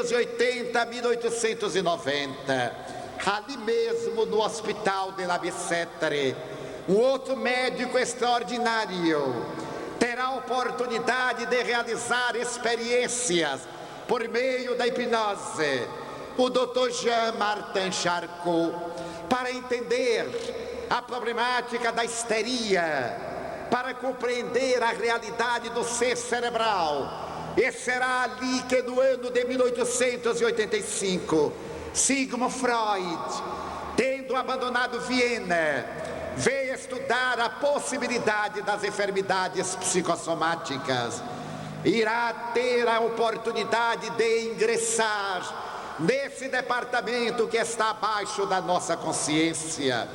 1880 a 1890, ali mesmo no Hospital de la Bicêtre, um outro médico extraordinário terá a oportunidade de realizar experiências por meio da hipnose, o Dr. Jean-Martin Charcot, para entender a problemática da histeria, para compreender a realidade do ser cerebral. E será ali que no ano de 1885, Sigmund Freud, tendo abandonado Viena, veio estudar a possibilidade das enfermidades psicossomáticas. Irá ter a oportunidade de ingressar nesse departamento que está abaixo da nossa consciência,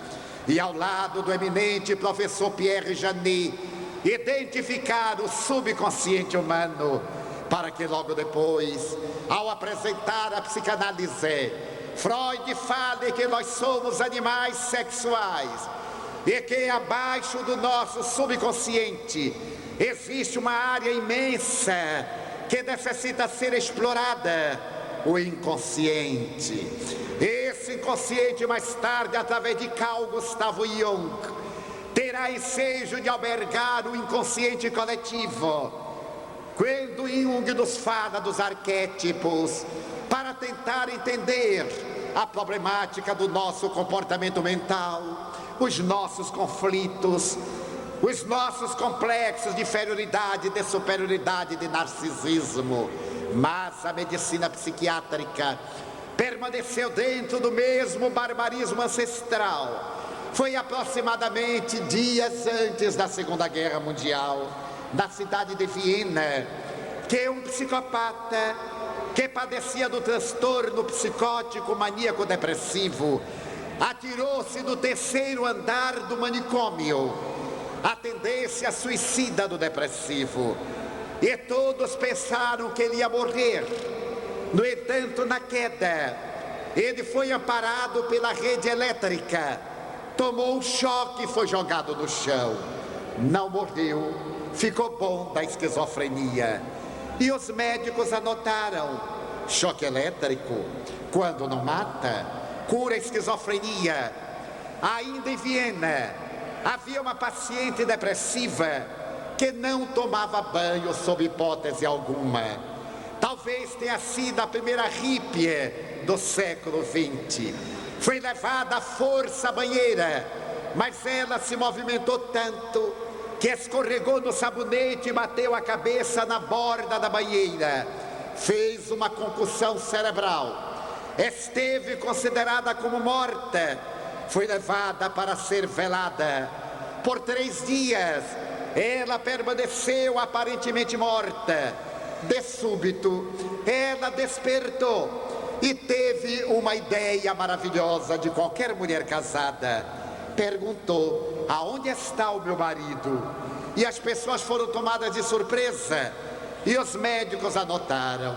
e ao lado do eminente professor Pierre Janet, identificar o subconsciente humano, para que logo depois, ao apresentar a psicanálise, Freud fale que nós somos animais sexuais e que abaixo do nosso subconsciente existe uma área imensa que necessita ser explorada, o inconsciente. Esse inconsciente, mais tarde, através de Carl Gustav Jung, terá ensejo de albergar o inconsciente coletivo. Quando Jung nos fala dos arquétipos, para tentar entender a problemática do nosso comportamento mental, os nossos conflitos, os nossos complexos de inferioridade, de superioridade, de narcisismo. Mas a medicina psiquiátrica permaneceu dentro do mesmo barbarismo ancestral. Foi aproximadamente dias antes da Segunda Guerra Mundial, na cidade de Viena, que um psicopata que padecia do transtorno psicótico maníaco-depressivo atirou-se do terceiro andar do manicômio, a tendência suicida do depressivo, e todos pensaram que ele ia morrer. No entanto, na queda, ele foi amparado pela rede elétrica, tomou um choque e foi jogado no chão. Não morreu, ficou bom da esquizofrenia. E os médicos anotaram: choque elétrico, quando não mata, cura a esquizofrenia. Ainda em Viena, havia uma paciente depressiva que não tomava banho sob hipótese alguma. Talvez tenha sido a primeira hippie do século XX. Foi levada à força à banheira, mas ela se movimentou tanto que escorregou no sabonete e bateu a cabeça na borda da banheira. Fez uma concussão cerebral. Esteve considerada como morta. Foi levada para ser velada. Por 3 dias, ela permaneceu aparentemente morta. De súbito, ela despertou e teve uma ideia maravilhosa de qualquer mulher casada. Perguntou: aonde está o meu marido? E as pessoas foram tomadas de surpresa. E os médicos anotaram: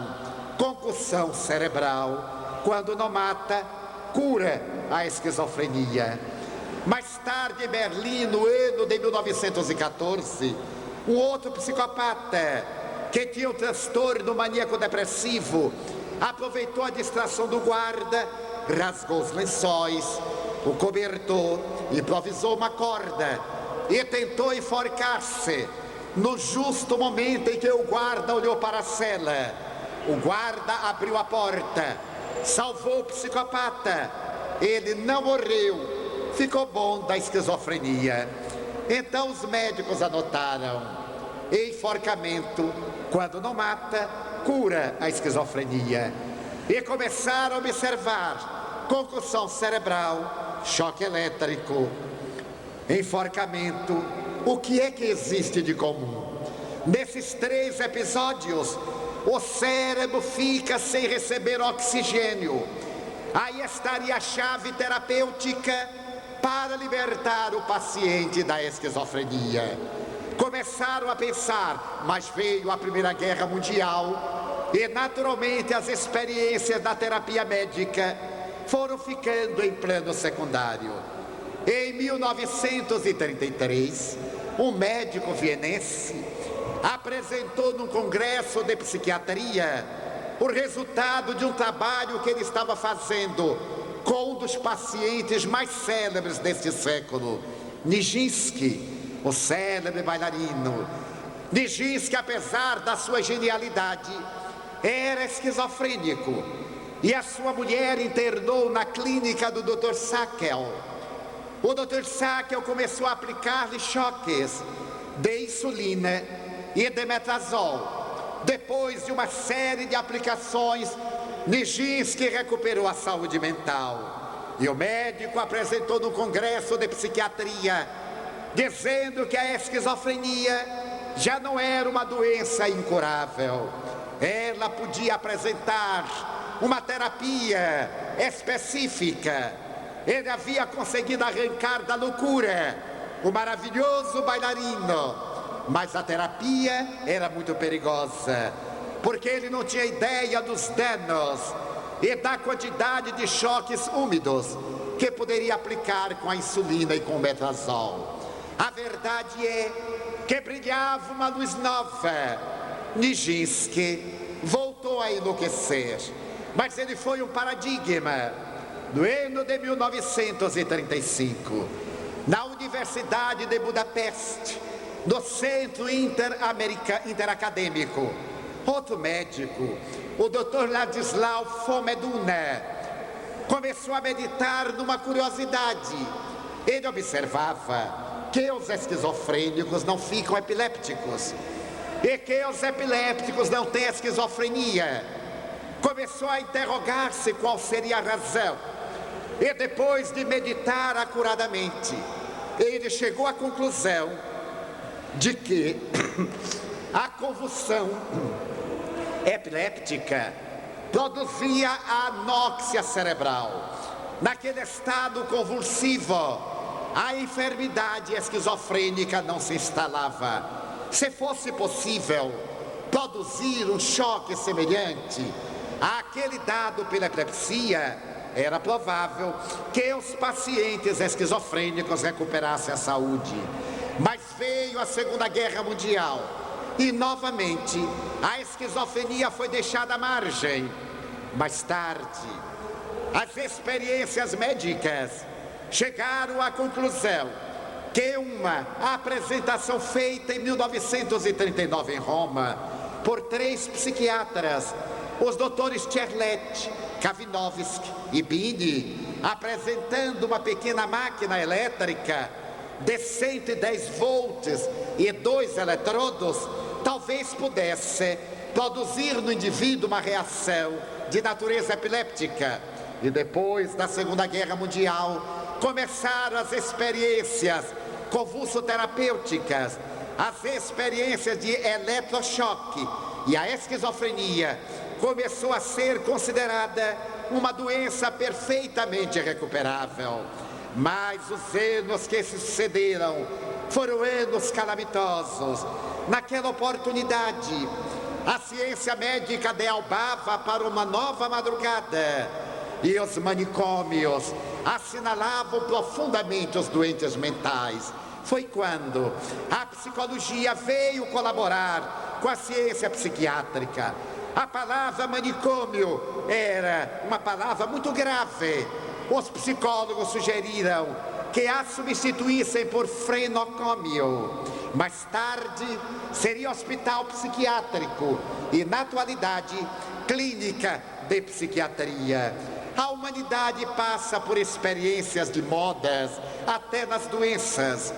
concussão cerebral, quando não mata, cura a esquizofrenia. Mais tarde, em Berlim, no ano de 1914, um outro psicopata que tinha um transtorno maníaco-depressivo aproveitou a distração do guarda, rasgou os lençóis, o cobertor, improvisou uma corda e tentou enforcar-se. No justo momento em que o guarda olhou para a cela, o guarda abriu a porta, salvou o psicopata. Ele não morreu, ficou bom da esquizofrenia. Então os médicos anotaram: enforcamento, quando não mata, cura a esquizofrenia. E começaram a observar: concussão cerebral, choque elétrico, enforcamento. O que é que existe de comum? Nesses 3 episódios, o cérebro fica sem receber oxigênio. Aí estaria a chave terapêutica para libertar o paciente da esquizofrenia. Começaram a pensar, mas veio a Primeira Guerra Mundial e naturalmente as experiências da terapia médica foram ficando em plano secundário. Em 1933, um médico vienense apresentou num congresso de psiquiatria o resultado de um trabalho que ele estava fazendo com um dos pacientes mais célebres deste século, Nijinsky, o célebre bailarino. Nijinsky, apesar da sua genialidade, era esquizofrênico, e a sua mulher internou na clínica do Dr. Sackel. O Dr. Sackel começou a aplicar-lhe choques de insulina e de metrazol. Depois de uma série de aplicações, Nijinsky recuperou a saúde mental. E o médico apresentou no Congresso de Psiquiatria, dizendo que a esquizofrenia já não era uma doença incurável. Ela podia apresentar uma terapia específica. Ele havia conseguido arrancar da loucura o maravilhoso bailarino, mas a terapia era muito perigosa, porque ele não tinha ideia dos danos e da quantidade de choques úmidos que poderia aplicar com a insulina e com o metrazol. A verdade é que brilhava uma luz nova. Nijinsky voltou a enlouquecer, mas ele foi um paradigma. No ano de 1935, na Universidade de Budapeste, no Centro Interacadêmico, outro médico, o Dr. Ladislau Fomeduna, começou a meditar numa curiosidade. Ele observava que os esquizofrênicos não ficam epilépticos e que os epilépticos não têm esquizofrenia. Começou a interrogar-se qual seria a razão. E depois de meditar acuradamente, ele chegou à conclusão de que a convulsão epiléptica produzia a anóxia cerebral. Naquele estado convulsivo, a enfermidade esquizofrênica não se instalava. Se fosse possível produzir um choque semelhante àquele dado pela epilepsia, era provável que os pacientes esquizofrênicos recuperassem a saúde. Mas veio a Segunda Guerra Mundial e novamente a esquizofrenia foi deixada à margem. Mais tarde, as experiências médicas chegaram à conclusão que uma apresentação feita em 1939 em Roma por 3 psiquiatras, os doutores Cherlet, Kavinovski e Bini, apresentando uma pequena máquina elétrica de 110 volts e 2 eletrodos, talvez pudesse produzir no indivíduo uma reação de natureza epiléptica. E depois da Segunda Guerra Mundial, começaram as experiências convulsoterapêuticas, as experiências de eletrochoque, e a esquizofrenia começou a ser considerada uma doença perfeitamente recuperável. Mas os anos que se sucederam foram anos calamitosos. Naquela oportunidade, a ciência médica dealbava para uma nova madrugada e os manicômios assinalavam profundamente os doentes mentais. Foi quando a psicologia veio colaborar com a ciência psiquiátrica. A palavra manicômio era uma palavra muito grave. Os psicólogos sugeriram que a substituíssem por frenocômio. Mais tarde, seria hospital psiquiátrico e, na atualidade, clínica de psiquiatria. A humanidade passa por experiências de modas, até nas doenças.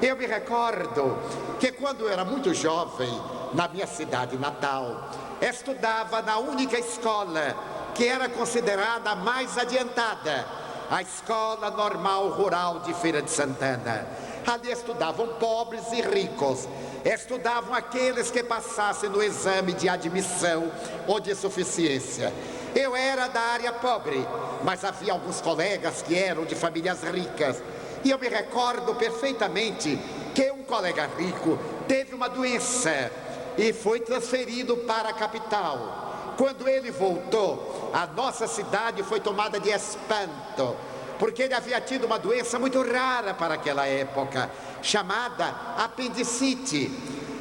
Eu me recordo que quando eu era muito jovem, na minha cidade natal, estudava na única escola que era considerada a mais adiantada, a Escola Normal Rural de Feira de Santana. Ali estudavam pobres e ricos, estudavam aqueles que passassem no exame de admissão ou de suficiência. Eu era da área pobre, mas havia alguns colegas que eram de famílias ricas. E eu me recordo perfeitamente que um colega rico teve uma doença e foi transferido para a capital. Quando ele voltou, a nossa cidade foi tomada de espanto, porque ele havia tido uma doença muito rara para aquela época, chamada apendicite.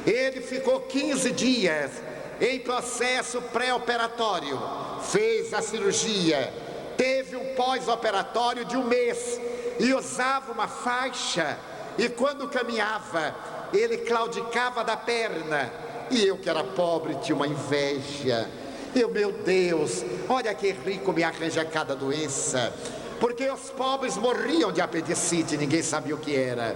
Ele ficou 15 dias em processo pré-operatório, fez a cirurgia, teve um pós-operatório de 1 mês e usava uma faixa, e quando caminhava, ele claudicava da perna, e eu que era pobre tinha uma inveja. Meu Deus, olha que rico me arranja cada doença, porque os pobres morriam de apendicite, ninguém sabia o que era,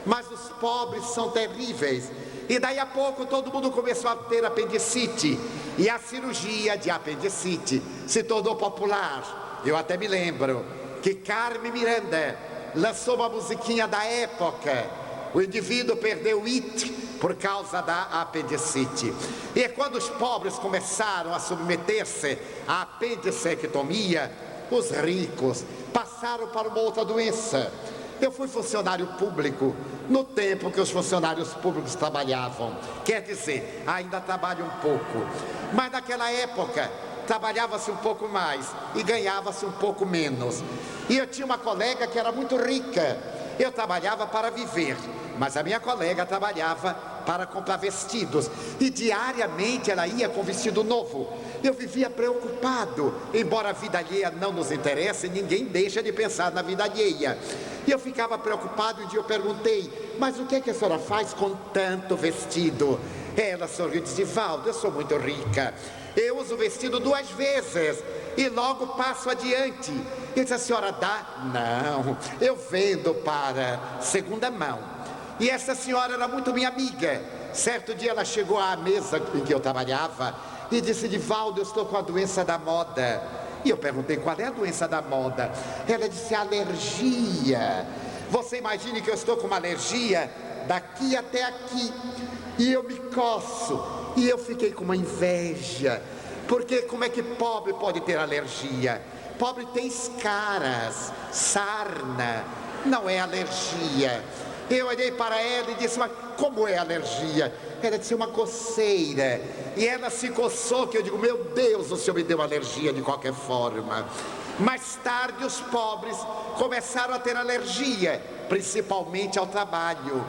mas os pobres são terríveis. E daí a pouco todo mundo começou a ter apendicite, e a cirurgia de apendicite se tornou popular. Eu até me lembro que Carmen Miranda lançou uma musiquinha da época, o indivíduo perdeu o it por causa da apendicite. E quando os pobres começaram a submeter-se à apendicectomia, os ricos passaram para uma outra doença. Eu fui funcionário público no tempo que os funcionários públicos trabalhavam. Quer dizer, ainda trabalho um pouco, mas naquela época trabalhava-se um pouco mais e ganhava-se um pouco menos. E eu tinha uma colega que era muito rica. Eu trabalhava para viver, mas a minha colega trabalhava para comprar vestidos, e diariamente ela ia com vestido novo. Eu vivia preocupado, embora a vida alheia não nos interesse, ninguém deixa de pensar na vida alheia. E eu ficava preocupado, e um dia eu perguntei: mas o que é que a senhora faz com tanto vestido? Ela sorriu e disse: Valdo, eu sou muito rica, eu uso o vestido 2 vezes e logo passo adiante. Eu disse: a senhora dá? Não, eu vendo para segunda mão. E essa senhora era muito minha amiga. Certo dia ela chegou à mesa em que eu trabalhava e disse: Divaldo, eu estou com a doença da moda. E eu perguntei: qual é a doença da moda? Ela disse: alergia. Você imagine que eu estou com uma alergia daqui até aqui, e eu me coço, e eu fiquei com uma inveja, porque como é que pobre pode ter alergia? Pobre tem escaras, sarna, não é alergia. Eu olhei para ela e disse: mas como é alergia? Ela disse: uma coceira. E ela se coçou, que eu digo: meu Deus, o senhor me deu alergia de qualquer forma. Mais tarde os pobres começaram a ter alergia, principalmente ao trabalho.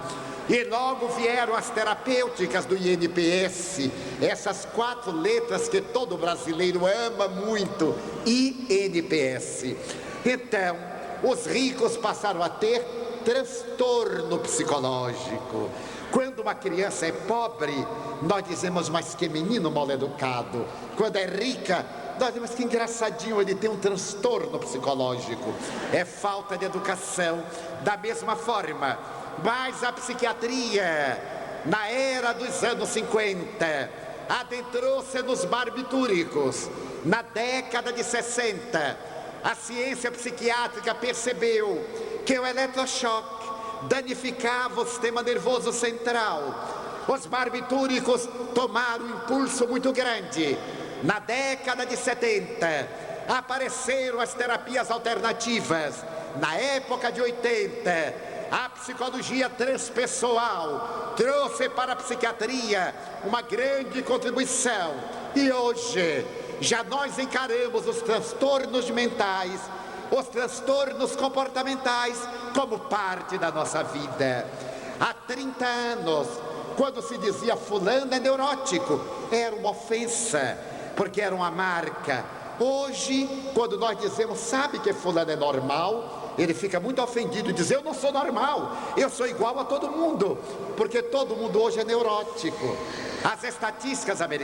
E logo vieram as terapêuticas do INPS, essas 4 letras que todo brasileiro ama muito, INPS. Então, os ricos passaram a ter transtorno psicológico. Quando uma criança é pobre, nós dizemos: mas que menino mal educado. Quando é rica, nós dizemos: que engraçadinho, ele tem um transtorno psicológico. É falta de educação. Da mesma forma, mas a psiquiatria, na era dos anos 50, adentrou-se nos barbitúricos. Na década de 60, a ciência psiquiátrica percebeu que o eletrochoque danificava o sistema nervoso central. Os barbitúricos tomaram um impulso muito grande. Na década de 70, apareceram as terapias alternativas. Na época de 80, a psicologia transpessoal trouxe para a psiquiatria uma grande contribuição. E hoje, já nós encaramos os transtornos mentais, os transtornos comportamentais como parte da nossa vida. Há 30 anos, quando se dizia fulano é neurótico, era uma ofensa, porque era uma marca. Hoje, quando nós dizemos: sabe que fulano é normal, ele fica muito ofendido e diz: eu não sou normal, eu sou igual a todo mundo, porque todo mundo hoje é neurótico. As estatísticas americanas